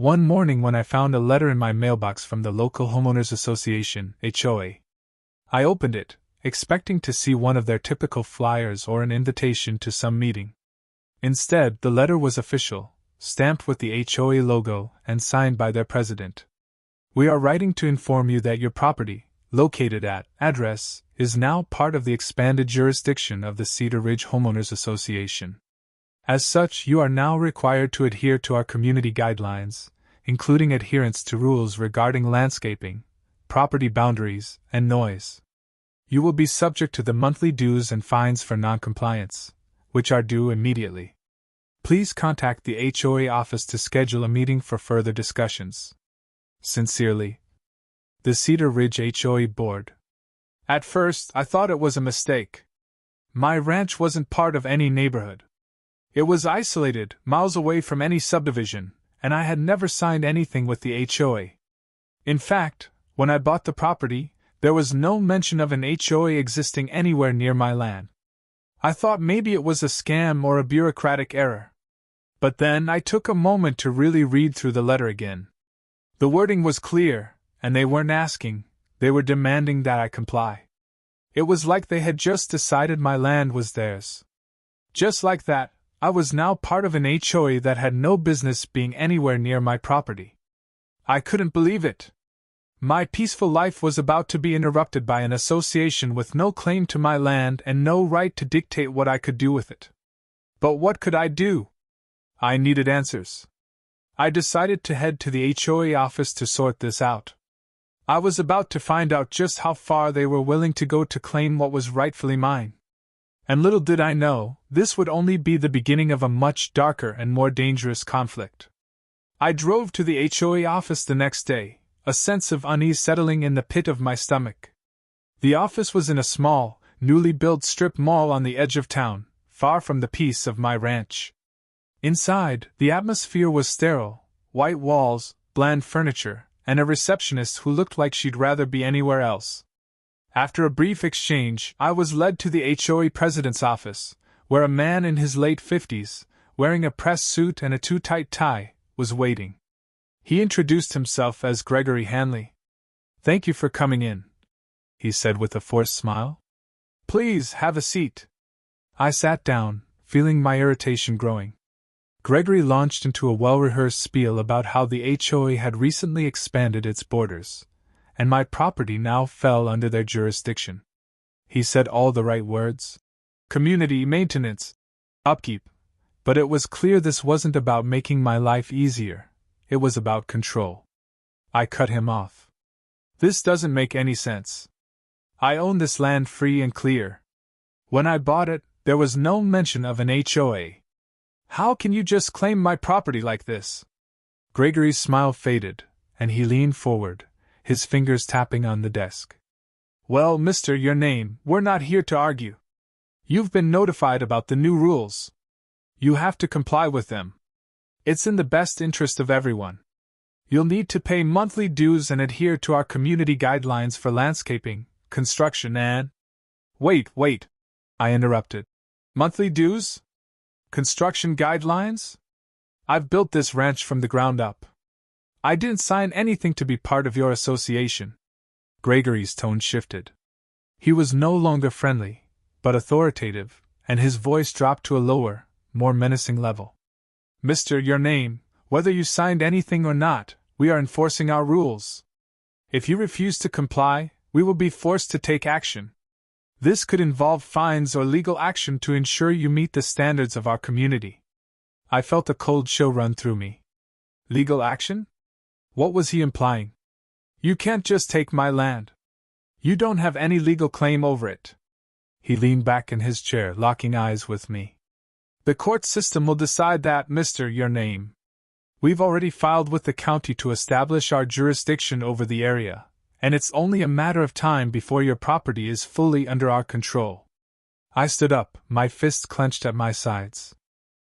one morning when I found a letter in my mailbox from the local homeowners association, HOA. I opened it, expecting to see one of their typical flyers or an invitation to some meeting. Instead, the letter was official, stamped with the HOA logo and signed by their president. We are writing to inform you that your property, located at address, is now part of the expanded jurisdiction of the Cedar Ridge Homeowners Association. As such, you are now required to adhere to our community guidelines, including adherence to rules regarding landscaping, property boundaries, and noise. You will be subject to the monthly dues and fines for noncompliance, which are due immediately. Please contact the HOA office to schedule a meeting for further discussions. Sincerely, the Cedar Ridge HOA Board. At first, I thought it was a mistake. My ranch wasn't part of any neighborhood. It was isolated, miles away from any subdivision, and I had never signed anything with the HOA. In fact, when I bought the property, there was no mention of an HOA existing anywhere near my land. I thought maybe it was a scam or a bureaucratic error. But then I took a moment to really read through the letter again. The wording was clear, and they weren't asking, they were demanding that I comply. It was like they had just decided my land was theirs. Just like that, I was now part of an HOA that had no business being anywhere near my property. I couldn't believe it. My peaceful life was about to be interrupted by an association with no claim to my land and no right to dictate what I could do with it. But what could I do? I needed answers. I decided to head to the HOA office to sort this out. I was about to find out just how far they were willing to go to claim what was rightfully mine. And little did I know, this would only be the beginning of a much darker and more dangerous conflict. I drove to the HOA office the next day, a sense of unease settling in the pit of my stomach. The office was in a small, newly built strip mall on the edge of town, far from the peace of my ranch. Inside, the atmosphere was sterile, white walls, bland furniture, and a receptionist who looked like she'd rather be anywhere else. After a brief exchange, I was led to the HOA president's office, where a man in his late 50s, wearing a press suit and a too-tight tie, was waiting. He introduced himself as Gregory Hanley. "Thank you for coming in," he said with a forced smile. "Please, have a seat." I sat down, feeling my irritation growing. Gregory launched into a well-rehearsed spiel about how the HOA had recently expanded its borders, and my property now fell under their jurisdiction. He said all the right words. Community maintenance, upkeep. But it was clear this wasn't about making my life easier, it was about control. I cut him off. "This doesn't make any sense. I own this land free and clear. When I bought it, there was no mention of an HOA. How can you just claim my property like this?" Gregory's smile faded, and he leaned forward, his fingers tapping on the desk. "Well, mister, your name, we're not here to argue. You've been notified about the new rules. You have to comply with them. It's in the best interest of everyone. You'll need to pay monthly dues and adhere to our community guidelines for landscaping, construction, and—" Wait, I interrupted. "Monthly dues? Construction guidelines? I've built this ranch from the ground up. I didn't sign anything to be part of your association." Gregory's tone shifted. He was no longer friendly, but authoritative, and his voice dropped to a lower, more menacing level. "Mister, your name, whether you signed anything or not, we are enforcing our rules. If you refuse to comply, we will be forced to take action. This could involve fines or legal action to ensure you meet the standards of our community." I felt a cold chill run through me. Legal action? What was he implying? "You can't just take my land. You don't have any legal claim over it." He leaned back in his chair, locking eyes with me. "The court system will decide that, mister, your name. We've already filed with the county to establish our jurisdiction over the area, and it's only a matter of time before your property is fully under our control." I stood up, my fists clenched at my sides.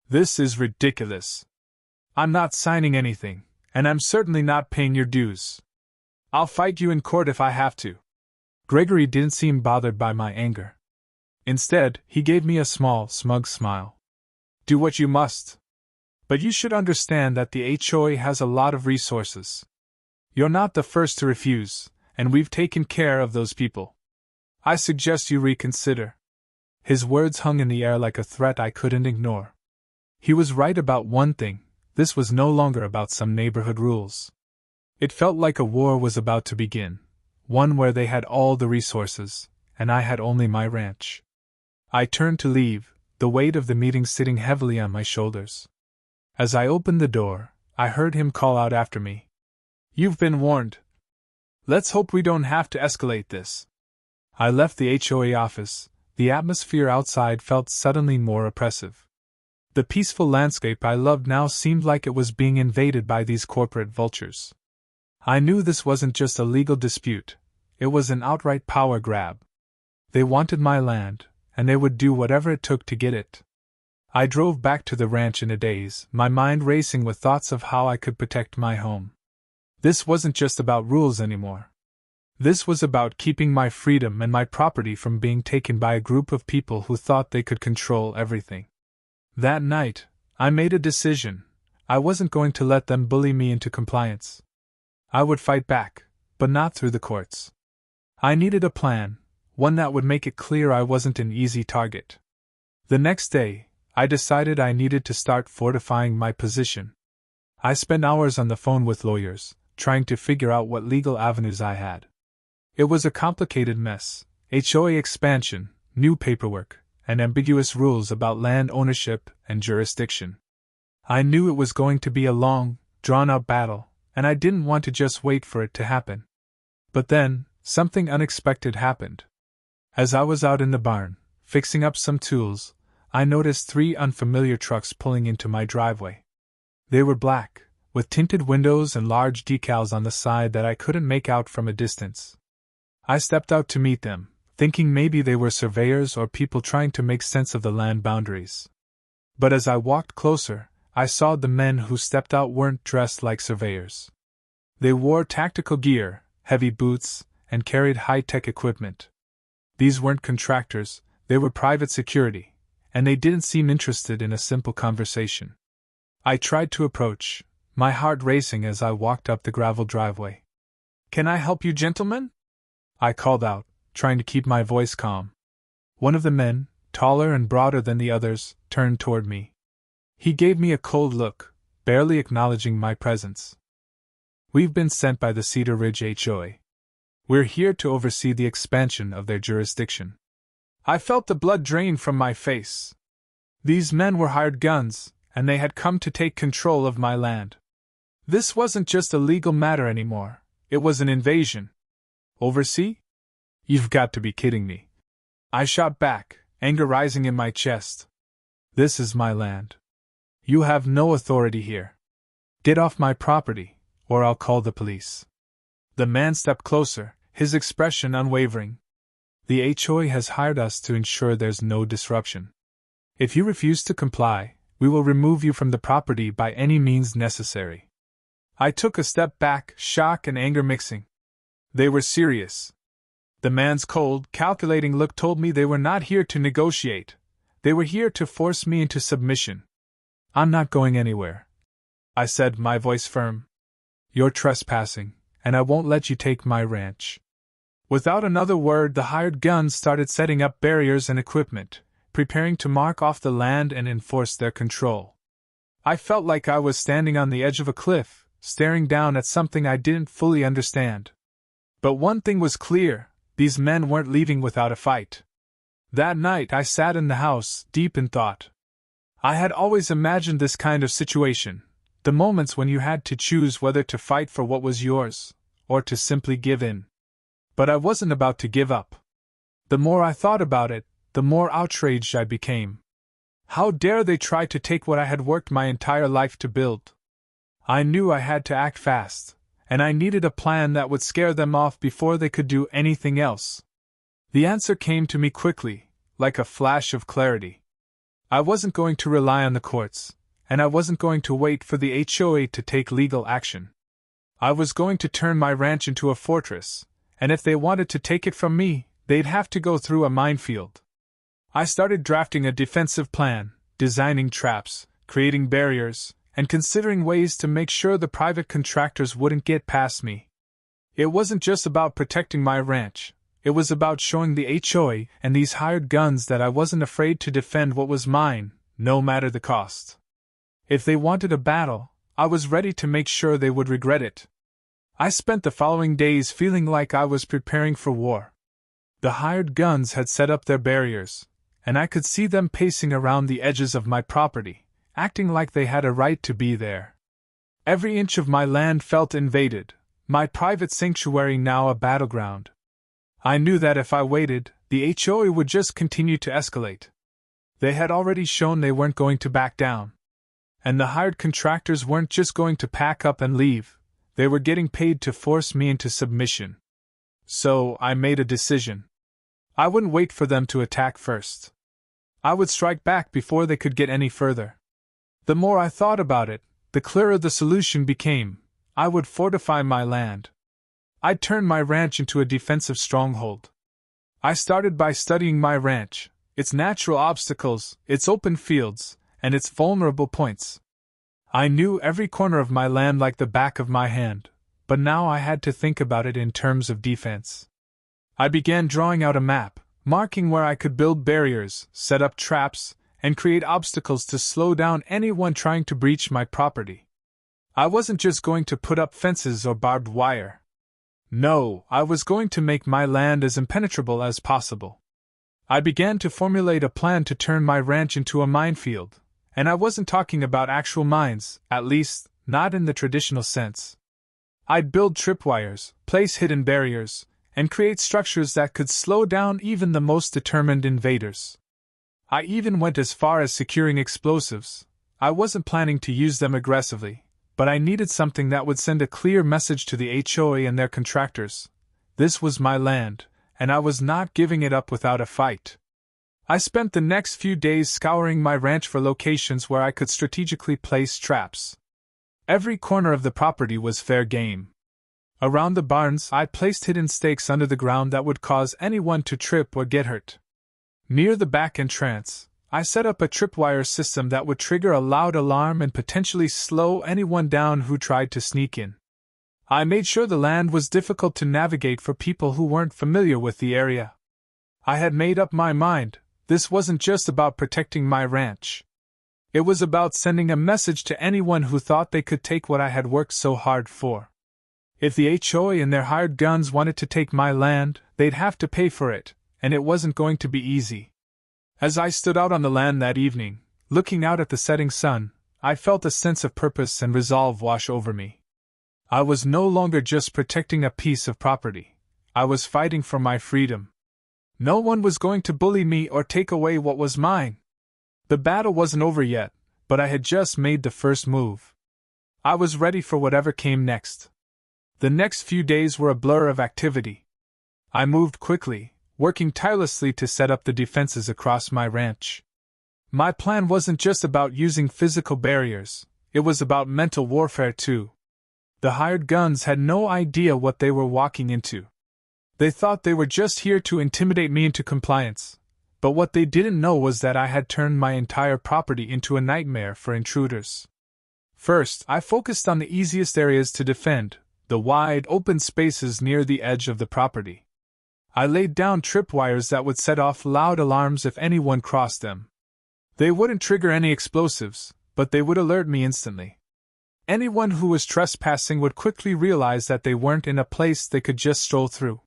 "This is ridiculous. I'm not signing anything, and I'm certainly not paying your dues. I'll fight you in court if I have to." Gregory didn't seem bothered by my anger. Instead, he gave me a small, smug smile. "Do what you must. But you should understand that the HOA has a lot of resources. You're not the first to refuse, and we've taken care of those people. I suggest you reconsider." His words hung in the air like a threat I couldn't ignore. He was right about one thing: this was no longer about some neighborhood rules. It felt like a war was about to begin, one where they had all the resources, and I had only my ranch. I turned to leave, the weight of the meeting sitting heavily on my shoulders. As I opened the door, I heard him call out after me, "You've been warned. Let's hope we don't have to escalate this." I left the HOA office. The atmosphere outside felt suddenly more oppressive. The peaceful landscape I loved now seemed like it was being invaded by these corporate vultures. I knew this wasn't just a legal dispute, it was an outright power grab. They wanted my land, and they would do whatever it took to get it. I drove back to the ranch in a daze, my mind racing with thoughts of how I could protect my home. This wasn't just about rules anymore. This was about keeping my freedom and my property from being taken by a group of people who thought they could control everything. That night, I made a decision. I wasn't going to let them bully me into compliance. I would fight back, but not through the courts. I needed a plan, one that would make it clear I wasn't an easy target. The next day, I decided I needed to start fortifying my position. I spent hours on the phone with lawyers, trying to figure out what legal avenues I had. It was a complicated mess: HOA expansion, new paperwork, and ambiguous rules about land ownership and jurisdiction. I knew it was going to be a long, drawn-out battle, and I didn't want to just wait for it to happen. But then, something unexpected happened. As I was out in the barn, fixing up some tools, I noticed 3 unfamiliar trucks pulling into my driveway. They were black, with tinted windows and large decals on the side that I couldn't make out from a distance. I stepped out to meet them, thinking maybe they were surveyors or people trying to make sense of the land boundaries. But as I walked closer, I saw the men who stepped out weren't dressed like surveyors. They wore tactical gear, heavy boots, and carried high-tech equipment. These weren't contractors, they were private security, and they didn't seem interested in a simple conversation. I tried to approach, my heart racing as I walked up the gravel driveway. "Can I help you, gentlemen?" I called out, trying to keep my voice calm. One of the men, taller and broader than the others, turned toward me. He gave me a cold look, barely acknowledging my presence. "We've been sent by the Cedar Ridge HOA. We're here to oversee the expansion of their jurisdiction." I felt the blood drain from my face. These men were hired guns, and they had come to take control of my land. This wasn't just a legal matter anymore, it was an invasion. "Oversee? You've got to be kidding me." I shot back, anger rising in my chest. "This is my land. You have no authority here. Get off my property, or I'll call the police." The man stepped closer, his expression unwavering. "The HOA has hired us to ensure there's no disruption. If you refuse to comply, we will remove you from the property by any means necessary." I took a step back, shock and anger mixing. They were serious. The man's cold, calculating look told me they were not here to negotiate. They were here to force me into submission. "I'm not going anywhere," I said, my voice firm. "You're trespassing, and I won't let you take my ranch." Without another word, the hired guns started setting up barriers and equipment, preparing to mark off the land and enforce their control. I felt like I was standing on the edge of a cliff, staring down at something I didn't fully understand. But one thing was clear: these men weren't leaving without a fight. That night I sat in the house, deep in thought. I had always imagined this kind of situation, the moments when you had to choose whether to fight for what was yours, or to simply give in. But I wasn't about to give up. The more I thought about it, the more outraged I became. How dare they try to take what I had worked my entire life to build? I knew I had to act fast, and I needed a plan that would scare them off before they could do anything else. The answer came to me quickly, like a flash of clarity. I wasn't going to rely on the courts, and I wasn't going to wait for the HOA to take legal action. I was going to turn my ranch into a fortress, and if they wanted to take it from me, they'd have to go through a minefield. I started drafting a defensive plan, designing traps, creating barriers, and considering ways to make sure the private contractors wouldn't get past me. It wasn't just about protecting my ranch, it was about showing the HOA and these hired guns that I wasn't afraid to defend what was mine, no matter the cost. If they wanted a battle, I was ready to make sure they would regret it. I spent the following days feeling like I was preparing for war. The hired guns had set up their barriers, and I could see them pacing around the edges of my property, acting like they had a right to be there. Every inch of my land felt invaded, my private sanctuary now a battleground. I knew that if I waited, the HOA would just continue to escalate. They had already shown they weren't going to back down. And the hired contractors weren't just going to pack up and leave, they were getting paid to force me into submission. So, I made a decision. I wouldn't wait for them to attack first. I would strike back before they could get any further. The more I thought about it, the clearer the solution became. I would fortify my land. I'd turn my ranch into a defensive stronghold. I started by studying my ranch, its natural obstacles, its open fields, and its vulnerable points. I knew every corner of my land like the back of my hand, but now I had to think about it in terms of defense. I began drawing out a map, marking where I could build barriers, set up traps, and create obstacles to slow down anyone trying to breach my property. I wasn't just going to put up fences or barbed wire. No, I was going to make my land as impenetrable as possible. I began to formulate a plan to turn my ranch into a minefield, and I wasn't talking about actual mines, at least, not in the traditional sense. I'd build tripwires, place hidden barriers, and create structures that could slow down even the most determined invaders. I even went as far as securing explosives. I wasn't planning to use them aggressively, but I needed something that would send a clear message to the HOA and their contractors. This was my land, and I was not giving it up without a fight. I spent the next few days scouring my ranch for locations where I could strategically place traps. Every corner of the property was fair game. Around the barns, I placed hidden stakes under the ground that would cause anyone to trip or get hurt. Near the back entrance, I set up a tripwire system that would trigger a loud alarm and potentially slow anyone down who tried to sneak in. I made sure the land was difficult to navigate for people who weren't familiar with the area. I had made up my mind. This wasn't just about protecting my ranch. It was about sending a message to anyone who thought they could take what I had worked so hard for. If the HOA and their hired guns wanted to take my land, they'd have to pay for it, and it wasn't going to be easy. As I stood out on the land that evening, looking out at the setting sun, I felt a sense of purpose and resolve wash over me. I was no longer just protecting a piece of property. I was fighting for my freedom. No one was going to bully me or take away what was mine. The battle wasn't over yet, but I had just made the first move. I was ready for whatever came next. The next few days were a blur of activity. I moved quickly, working tirelessly to set up the defenses across my ranch. My plan wasn't just about using physical barriers, it was about mental warfare too. The hired guns had no idea what they were walking into. They thought they were just here to intimidate me into compliance, but what they didn't know was that I had turned my entire property into a nightmare for intruders. First, I focused on the easiest areas to defend, the wide, open spaces near the edge of the property. I laid down tripwires that would set off loud alarms if anyone crossed them. They wouldn't trigger any explosives, but they would alert me instantly. Anyone who was trespassing would quickly realize that they weren't in a place they could just stroll through.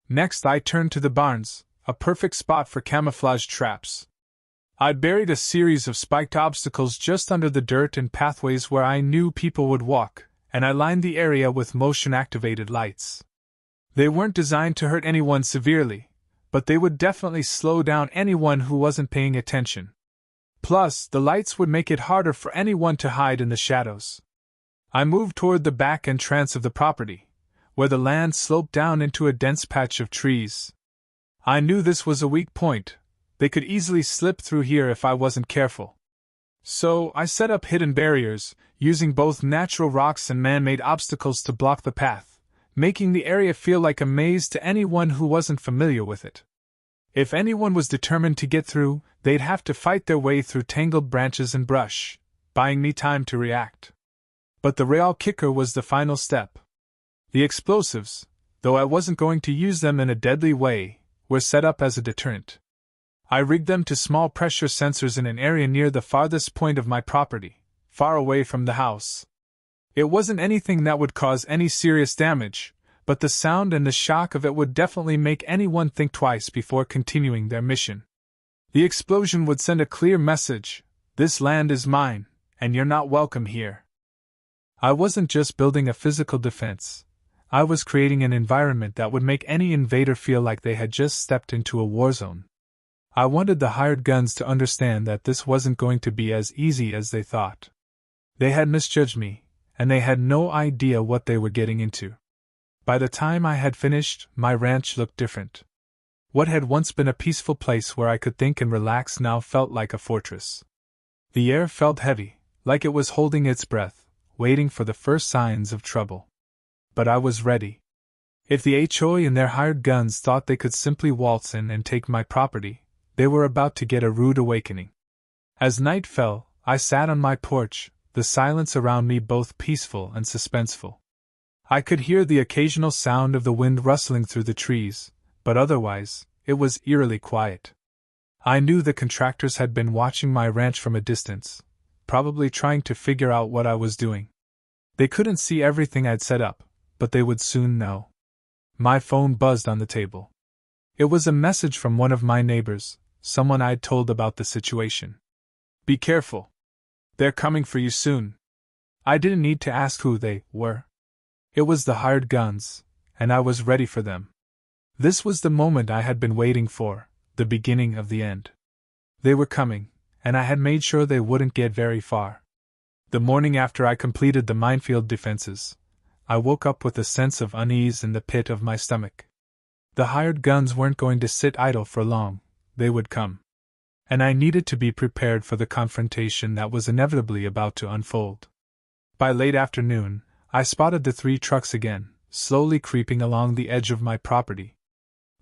Next, I turned to the barns, a perfect spot for camouflage traps. I'd buried a series of spiked obstacles just under the dirt and pathways where I knew people would walk, and I lined the area with motion-activated lights. They weren't designed to hurt anyone severely, but they would definitely slow down anyone who wasn't paying attention. Plus, the lights would make it harder for anyone to hide in the shadows. I moved toward the back entrance of the property, where the land sloped down into a dense patch of trees. I knew this was a weak point. They could easily slip through here if I wasn't careful. So, I set up hidden barriers, using both natural rocks and man-made obstacles to block the path, making the area feel like a maze to anyone who wasn't familiar with it. If anyone was determined to get through, they'd have to fight their way through tangled branches and brush. buying me time to react. But the real kicker was the final step. The explosives, though I wasn't going to use them in a deadly way, were set up as a deterrent. I rigged them to small pressure sensors in an area near the farthest point of my property, far away from the house. It wasn't anything that would cause any serious damage, but the sound and the shock of it would definitely make anyone think twice before continuing their mission. The explosion would send a clear message: this land is mine, and you're not welcome here. I wasn't just building a physical defense. I was creating an environment that would make any invader feel like they had just stepped into a war zone. I wanted the hired guns to understand that this wasn't going to be as easy as they thought. They had misjudged me, and they had no idea what they were getting into. By the time I had finished, my ranch looked different. What had once been a peaceful place where I could think and relax now felt like a fortress. The air felt heavy, like it was holding its breath, waiting for the first signs of trouble. But I was ready. If the HOA and their hired guns thought they could simply waltz in and take my property, they were about to get a rude awakening. As night fell, I sat on my porch, the silence around me both peaceful and suspenseful. I could hear the occasional sound of the wind rustling through the trees, but otherwise, it was eerily quiet. I knew the contractors had been watching my ranch from a distance, probably trying to figure out what I was doing. They couldn't see everything I'd set up, but they would soon know. My phone buzzed on the table. It was a message from one of my neighbors, someone I'd told about the situation. Be careful. They're coming for you soon. I didn't need to ask who they were. It was the hired guns, and I was ready for them. This was the moment I had been waiting for, the beginning of the end. They were coming, and I had made sure they wouldn't get very far. The morning after I completed the Minefield defenses, I woke up with a sense of unease in the pit of my stomach. The hired guns weren't going to sit idle for long, they would come. And I needed to be prepared for the confrontation that was inevitably about to unfold. By late afternoon, I spotted the 3 trucks again, slowly creeping along the edge of my property.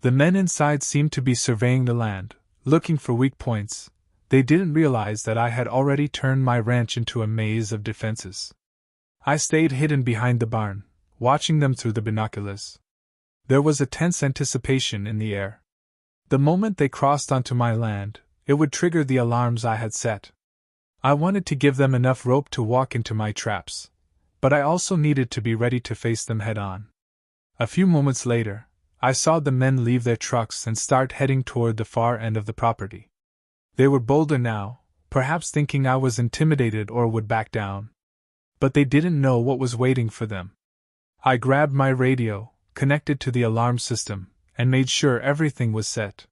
The men inside seemed to be surveying the land, looking for weak points. They didn't realize that I had already turned my ranch into a maze of defenses. I stayed hidden behind the barn, watching them through the binoculars. There was a tense anticipation in the air. The moment they crossed onto my land, it would trigger the alarms I had set. I wanted to give them enough rope to walk into my traps, but I also needed to be ready to face them head-on. A few moments later, I saw the men leave their trucks and start heading toward the far end of the property. They were bolder now, perhaps thinking I was intimidated or would back down. But they didn't know what was waiting for them. I grabbed my radio, connected to the alarm system, and made sure everything was set.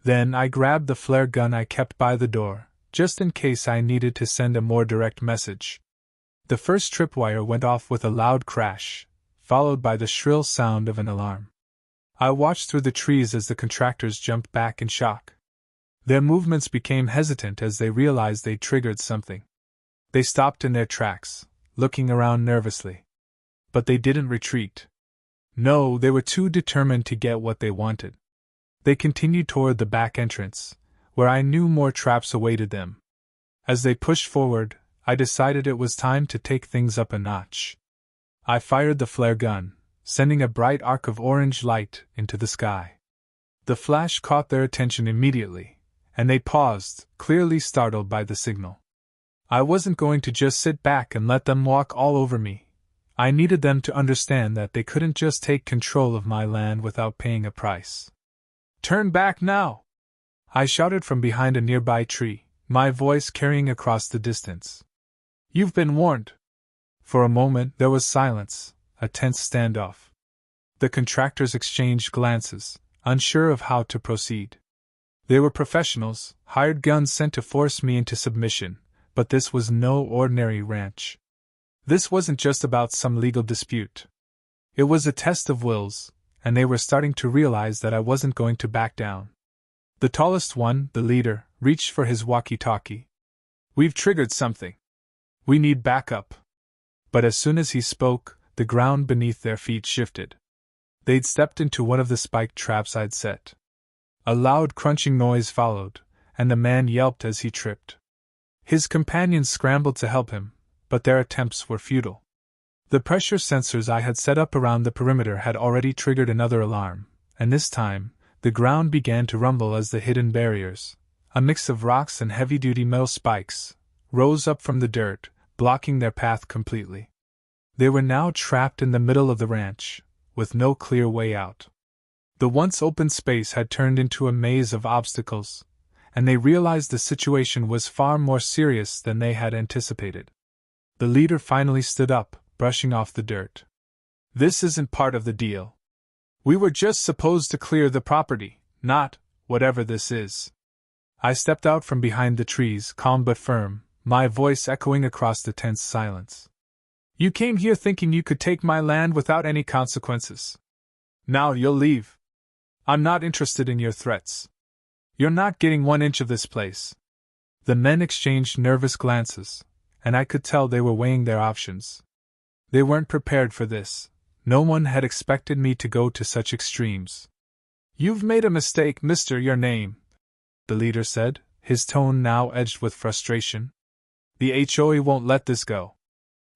Then I grabbed the flare gun I kept by the door, just in case I needed to send a more direct message. The first tripwire went off with a loud crash, followed by the shrill sound of an alarm. I watched through the trees as the contractors jumped back in shock. Their movements became hesitant as they realized they'd triggered something. They stopped in their tracks, looking around nervously. But they didn't retreat. No, they were too determined to get what they wanted. They continued toward the back entrance, where I knew more traps awaited them. As they pushed forward, I decided it was time to take things up a notch. I fired the flare gun, sending a bright arc of orange light into the sky. The flash caught their attention immediately, and they paused, clearly startled by the signal. I wasn't going to just sit back and let them walk all over me. I needed them to understand that they couldn't just take control of my land without paying a price. Turn back now! I shouted from behind a nearby tree, my voice carrying across the distance. You've been warned. For a moment there was silence, a tense standoff. The contractors exchanged glances, unsure of how to proceed. They were professionals, hired guns sent to force me into submission, but this was no ordinary ranch. This wasn't just about some legal dispute. It was a test of wills, and they were starting to realize that I wasn't going to back down. The tallest one, the leader, reached for his walkie-talkie. We've triggered something. We need backup. But as soon as he spoke, the ground beneath their feet shifted. They'd stepped into one of the spiked traps I'd set. A loud crunching noise followed, and the man yelped as he tripped. His companions scrambled to help him, but their attempts were futile. The pressure sensors I had set up around the perimeter had already triggered another alarm, and this time, the ground began to rumble as the hidden barriers, a mix of rocks and heavy-duty metal spikes, rose up from the dirt, blocking their path completely. They were now trapped in the middle of the ranch, with no clear way out. The once open space had turned into a maze of obstacles, and they realized the situation was far more serious than they had anticipated. The leader finally stood up, brushing off the dirt. "This isn't part of the deal. We were just supposed to clear the property, not whatever this is." I stepped out from behind the trees, calm but firm, my voice echoing across the tense silence. "You came here thinking you could take my land without any consequences. Now you'll leave. I'm not interested in your threats. You're not getting 1 inch of this place." The men exchanged nervous glances, and I could tell they were weighing their options. They weren't prepared for this. No one had expected me to go to such extremes. "You've made a mistake, Mr. Your name," the leader said, his tone now edged with frustration. "The HOA won't let this go.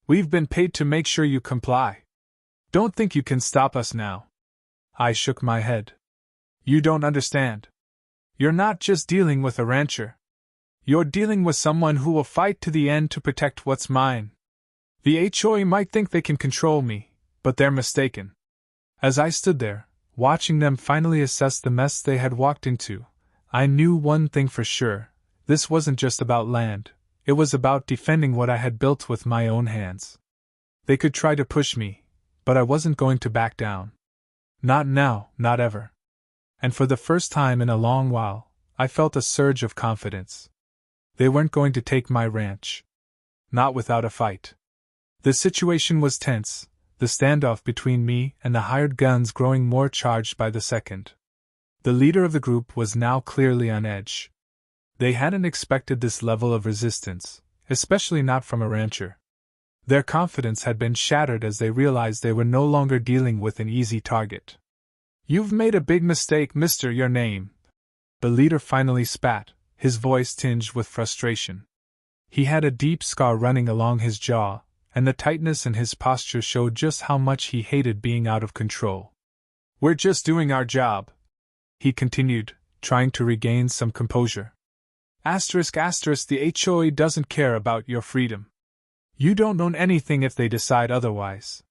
We've been paid to make sure you comply. Don't think you can stop us now." I shook my head. "You don't understand. You're not just dealing with a rancher. You're dealing with someone who will fight to the end to protect what's mine. The HOA might think they can control me, but they're mistaken." As I stood there, watching them finally assess the mess they had walked into, I knew one thing for sure: this wasn't just about land, it was about defending what I had built with my own hands. They could try to push me, but I wasn't going to back down. Not now, not ever. And for the first time in a long while, I felt a surge of confidence. They weren't going to take my ranch. Not without a fight. The situation was tense, the standoff between me and the hired guns growing more charged by the second. The leader of the group was now clearly on edge. They hadn't expected this level of resistance, especially not from a rancher. Their confidence had been shattered as they realized they were no longer dealing with an easy target. "You've made a big mistake, Mr. Your name," the leader finally spat, his voice tinged with frustration. He had a deep scar running along his jaw, and the tightness in his posture showed just how much he hated being out of control. "We're just doing our job," he continued, trying to regain some composure. Asterisk, the HOA doesn't care about your freedom. You don't own anything if they decide otherwise."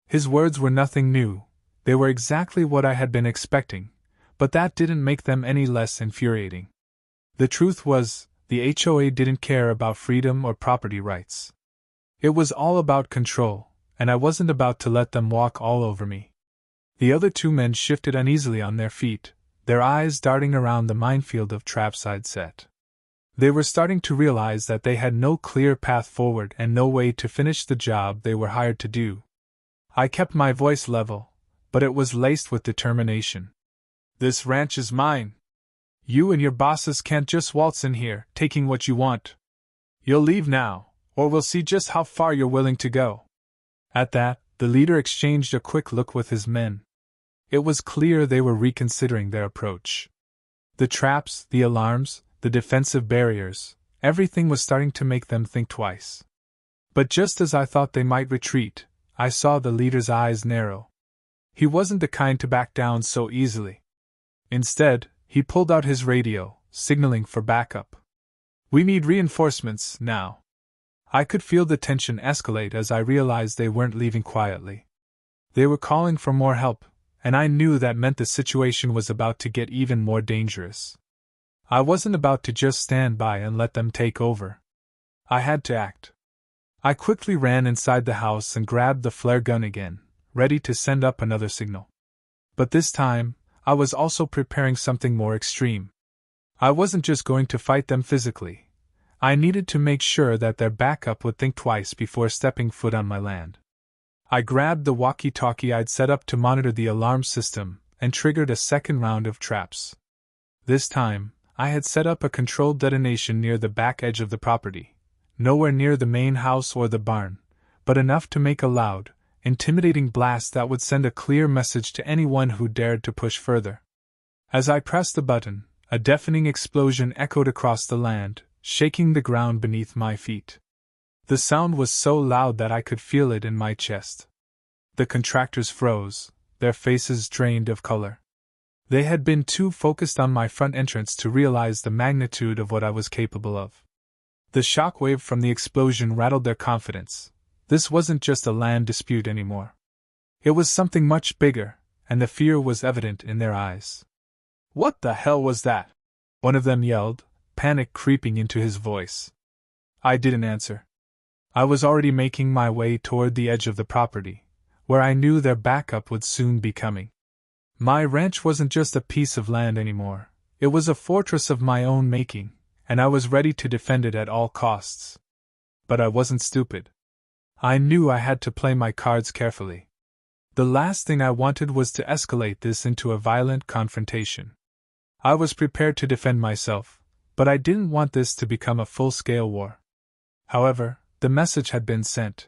His words were nothing new, they were exactly what I had been expecting, but that didn't make them any less infuriating. The truth was, the HOA didn't care about freedom or property rights. It was all about control, and I wasn't about to let them walk all over me. The other 2 men shifted uneasily on their feet, their eyes darting around the minefield of traps I'd set. They were starting to realize that they had no clear path forward and no way to finish the job they were hired to do. I kept my voice level, but it was laced with determination. "This ranch is mine. You and your bosses can't just waltz in here, taking what you want. You'll leave now, or we'll see just how far you're willing to go." At that, the leader exchanged a quick look with his men. It was clear they were reconsidering their approach. The traps, the alarms, the defensive barriers, everything was starting to make them think twice. But just as I thought they might retreat, I saw the leader's eyes narrow. He wasn't the kind to back down so easily. Instead, he pulled out his radio, signaling for backup. "We need reinforcements, now." I could feel the tension escalate as I realized they weren't leaving quietly. They were calling for more help, and I knew that meant the situation was about to get even more dangerous. I wasn't about to just stand by and let them take over. I had to act. I quickly ran inside the house and grabbed the flare gun again, ready to send up another signal. But this time, I was also preparing something more extreme. I wasn't just going to fight them physically. I needed to make sure that their backup would think twice before stepping foot on my land. I grabbed the walkie-talkie I'd set up to monitor the alarm system and triggered a second round of traps. This time, I had set up a controlled detonation near the back edge of the property, nowhere near the main house or the barn, but enough to make a loud, intimidating blast that would send a clear message to anyone who dared to push further. As I pressed the button, a deafening explosion echoed across the land, shaking the ground beneath my feet. The sound was so loud that I could feel it in my chest. The contractors froze, their faces drained of color. They had been too focused on my front entrance to realize the magnitude of what I was capable of. The shockwave from the explosion rattled their confidence. This wasn't just a land dispute anymore. It was something much bigger, and the fear was evident in their eyes. "What the hell was that?" one of them yelled, panic creeping into his voice. I didn't answer. I was already making my way toward the edge of the property, where I knew their backup would soon be coming. My ranch wasn't just a piece of land anymore, it was a fortress of my own making, and I was ready to defend it at all costs. But I wasn't stupid. I knew I had to play my cards carefully. The last thing I wanted was to escalate this into a violent confrontation. I was prepared to defend myself, but I didn't want this to become a full-scale war. However, the message had been sent.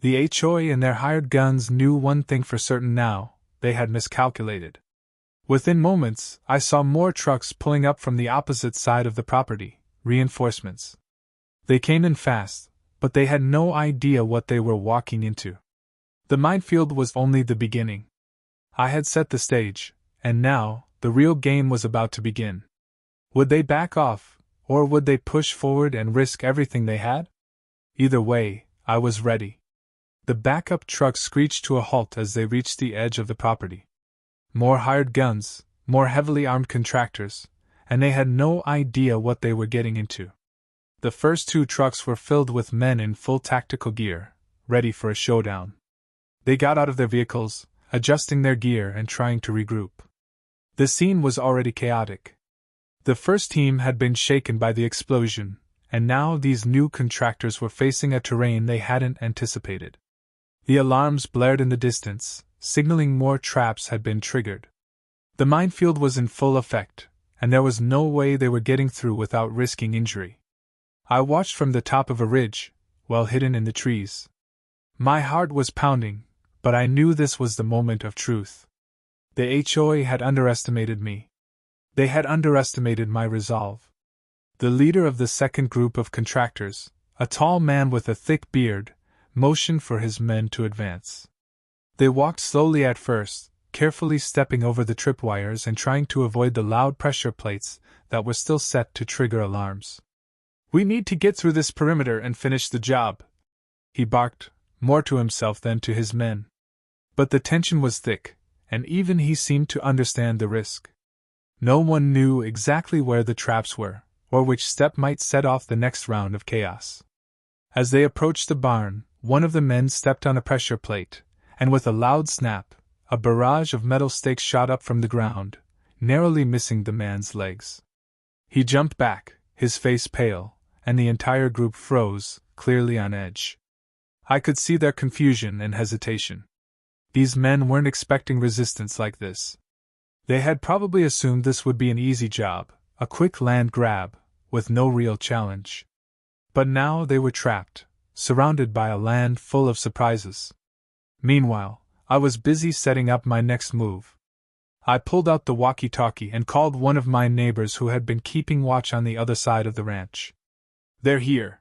The HOA and their hired guns knew one thing for certain now: they had miscalculated. Within moments, I saw more trucks pulling up from the opposite side of the property, reinforcements. They came in fast, but they had no idea what they were walking into. The minefield was only the beginning. I had set the stage, and now, the real game was about to begin. Would they back off, or would they push forward and risk everything they had? Either way, I was ready. The backup trucks screeched to a halt as they reached the edge of the property. More hired guns, more heavily armed contractors, and they had no idea what they were getting into. The first two trucks were filled with men in full tactical gear, ready for a showdown. They got out of their vehicles, adjusting their gear and trying to regroup. The scene was already chaotic. The first team had been shaken by the explosion, and now these new contractors were facing a terrain they hadn't anticipated. The alarms blared in the distance, signaling more traps had been triggered. The minefield was in full effect, and there was no way they were getting through without risking injury. I watched from the top of a ridge, well hidden in the trees. My heart was pounding, but I knew this was the moment of truth. The HOA had underestimated me. They had underestimated my resolve. The leader of the second group of contractors, a tall man with a thick beard, motioned for his men to advance. They walked slowly at first, carefully stepping over the tripwires and trying to avoid the loud pressure plates that were still set to trigger alarms. "We need to get through this perimeter and finish the job," he barked, more to himself than to his men. But the tension was thick, and even he seemed to understand the risk. No one knew exactly where the traps were, or which step might set off the next round of chaos. As they approached the barn, one of the men stepped on a pressure plate, and with a loud snap, a barrage of metal stakes shot up from the ground, narrowly missing the man's legs. He jumped back, his face pale, and the entire group froze, clearly on edge. I could see their confusion and hesitation. These men weren't expecting resistance like this. They had probably assumed this would be an easy job, a quick land grab, with no real challenge. But now they were trapped, surrounded by a land full of surprises. Meanwhile, I was busy setting up my next move. I pulled out the walkie-talkie and called one of my neighbors who had been keeping watch on the other side of the ranch. "They're here.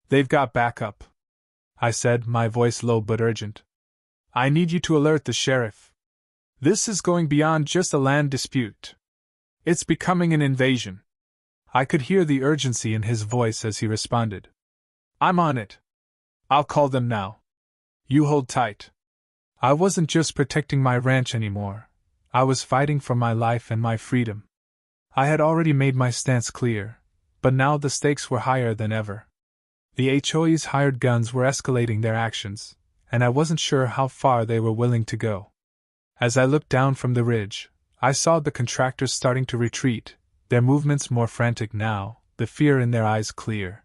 They've got backup," I said, my voice low but urgent. "I need you to alert the sheriff. This is going beyond just a land dispute. It's becoming an invasion." I could hear the urgency in his voice as he responded. "I'm on it. I'll call them now. You hold tight." I wasn't just protecting my ranch anymore. I was fighting for my life and my freedom. I had already made my stance clear, but now the stakes were higher than ever. The HOA's hired guns were escalating their actions, and I wasn't sure how far they were willing to go. As I looked down from the ridge, I saw the contractors starting to retreat, their movements more frantic now, the fear in their eyes clear.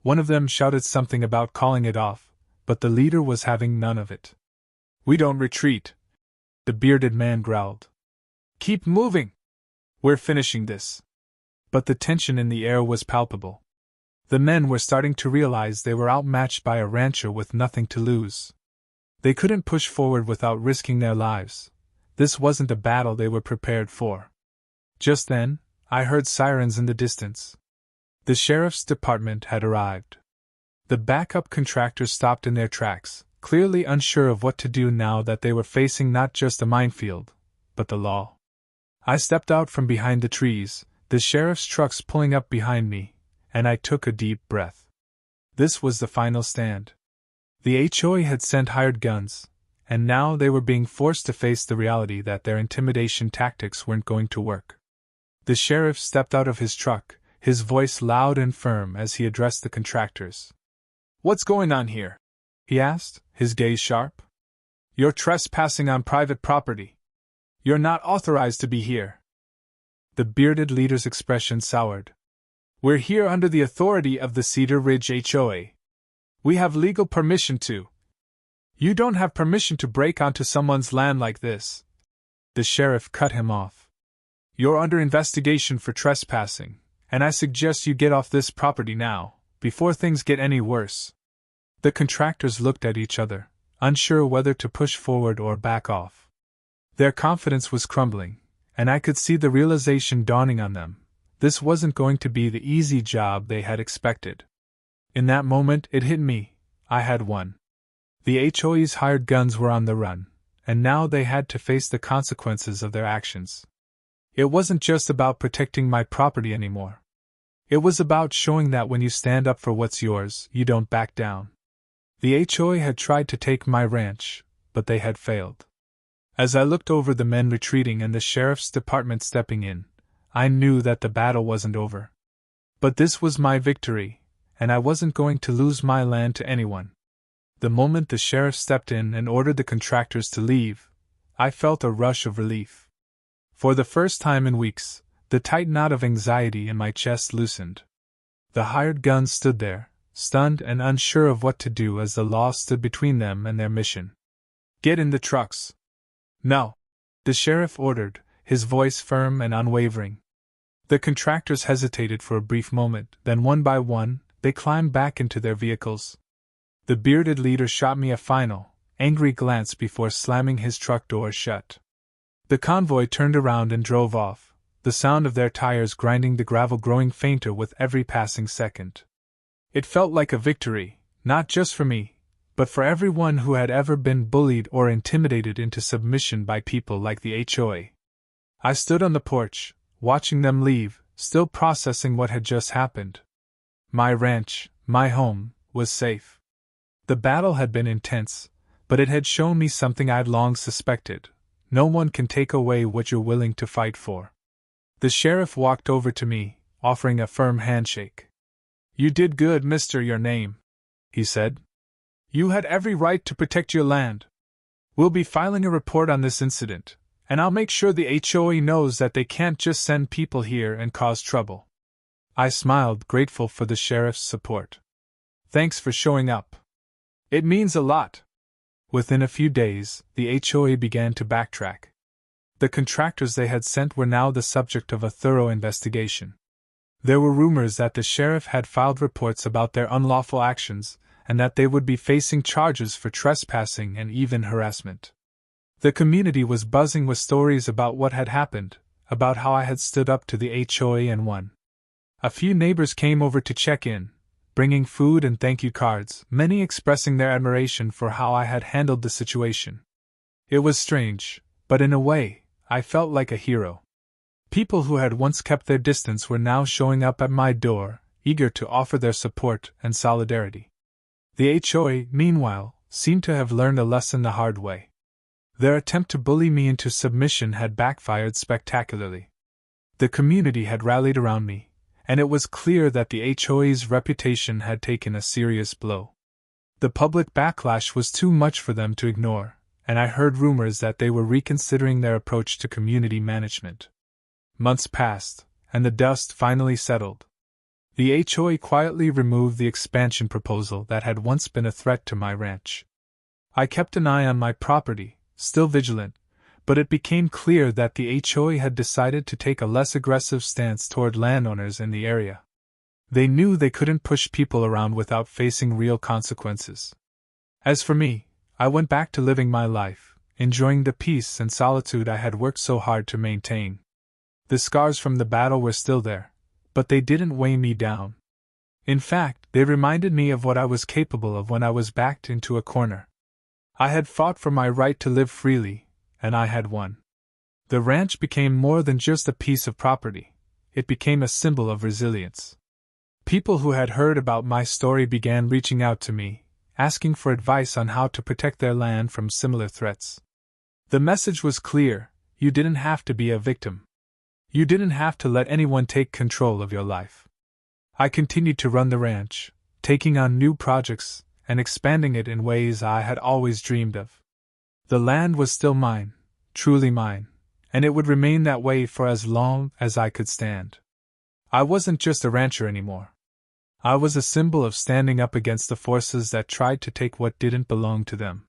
One of them shouted something about calling it off, but the leader was having none of it. "We don't retreat," the bearded man growled. "Keep moving! We're finishing this." But the tension in the air was palpable. The men were starting to realize they were outmatched by a rancher with nothing to lose. They couldn't push forward without risking their lives. This wasn't a battle they were prepared for. Just then, I heard sirens in the distance. The sheriff's department had arrived. The backup contractors stopped in their tracks, clearly unsure of what to do now that they were facing not just a minefield, but the law. I stepped out from behind the trees, the sheriff's trucks pulling up behind me, and I took a deep breath. This was the final stand. The HOA had sent hired guns, and now they were being forced to face the reality that their intimidation tactics weren't going to work. The sheriff stepped out of his truck, his voice loud and firm as he addressed the contractors. "What's going on here?" he asked, his gaze sharp. "You're trespassing on private property. You're not authorized to be here." The bearded leader's expression soured. "We're here under the authority of the Cedar Ridge HOA. We have legal permission to." "You don't have permission to break onto someone's land like this." The sheriff cut him off. "You're under investigation for trespassing, and I suggest you get off this property now, before things get any worse." The contractors looked at each other, unsure whether to push forward or back off. Their confidence was crumbling, and I could see the realization dawning on them. This wasn't going to be the easy job they had expected. In that moment it hit me, I had won. The HOA's hired guns were on the run, and now they had to face the consequences of their actions. It wasn't just about protecting my property anymore. It was about showing that when you stand up for what's yours, you don't back down. The HOA had tried to take my ranch, but they had failed. As I looked over the men retreating and the sheriff's department stepping in, I knew that the battle wasn't over. But this was my victory, and I wasn't going to lose my land to anyone. The moment the sheriff stepped in and ordered the contractors to leave, I felt a rush of relief. For the first time in weeks, the tight knot of anxiety in my chest loosened. The hired guns stood there, stunned and unsure of what to do as the law stood between them and their mission. "Get in the trucks." "No," the sheriff ordered, his voice firm and unwavering. The contractors hesitated for a brief moment, then one by one, they climbed back into their vehicles. The bearded leader shot me a final, angry glance before slamming his truck door shut. The convoy turned around and drove off, the sound of their tires grinding the gravel growing fainter with every passing second. It felt like a victory, not just for me, but for everyone who had ever been bullied or intimidated into submission by people like the HOA. I stood on the porch, watching them leave, still processing what had just happened. My ranch, my home, was safe. The battle had been intense, but it had shown me something I'd long suspected. No one can take away what you're willing to fight for. The sheriff walked over to me, offering a firm handshake. "You did good, Mr. Your name," he said. "You had every right to protect your land. We'll be filing a report on this incident, and I'll make sure the HOA knows that they can't just send people here and cause trouble." I smiled, grateful for the sheriff's support. "Thanks for showing up. It means a lot." Within a few days, the HOA began to backtrack. The contractors they had sent were now the subject of a thorough investigation. There were rumors that the sheriff had filed reports about their unlawful actions, and that they would be facing charges for trespassing and even harassment. The community was buzzing with stories about what had happened, about how I had stood up to the HOA and won. A few neighbors came over to check in, bringing food and thank you cards, many expressing their admiration for how I had handled the situation. It was strange, but in a way, I felt like a hero. People who had once kept their distance were now showing up at my door, eager to offer their support and solidarity. The HOA, meanwhile, seemed to have learned a lesson the hard way. Their attempt to bully me into submission had backfired spectacularly. The community had rallied around me, and it was clear that the HOA's reputation had taken a serious blow. The public backlash was too much for them to ignore, and I heard rumors that they were reconsidering their approach to community management. Months passed, and the dust finally settled. The HOA quietly removed the expansion proposal that had once been a threat to my ranch. I kept an eye on my property, still vigilant, but it became clear that the HOA had decided to take a less aggressive stance toward landowners in the area. They knew they couldn't push people around without facing real consequences. As for me, I went back to living my life, enjoying the peace and solitude I had worked so hard to maintain. The scars from the battle were still there, but they didn't weigh me down. In fact, they reminded me of what I was capable of when I was backed into a corner. I had fought for my right to live freely, and I had won. The ranch became more than just a piece of property, it became a symbol of resilience. People who had heard about my story began reaching out to me, asking for advice on how to protect their land from similar threats. The message was clear: you didn't have to be a victim. You didn't have to let anyone take control of your life. I continued to run the ranch, taking on new projects and expanding it in ways I had always dreamed of. The land was still mine, truly mine, and it would remain that way for as long as I could stand. I wasn't just a rancher anymore. I was a symbol of standing up against the forces that tried to take what didn't belong to them.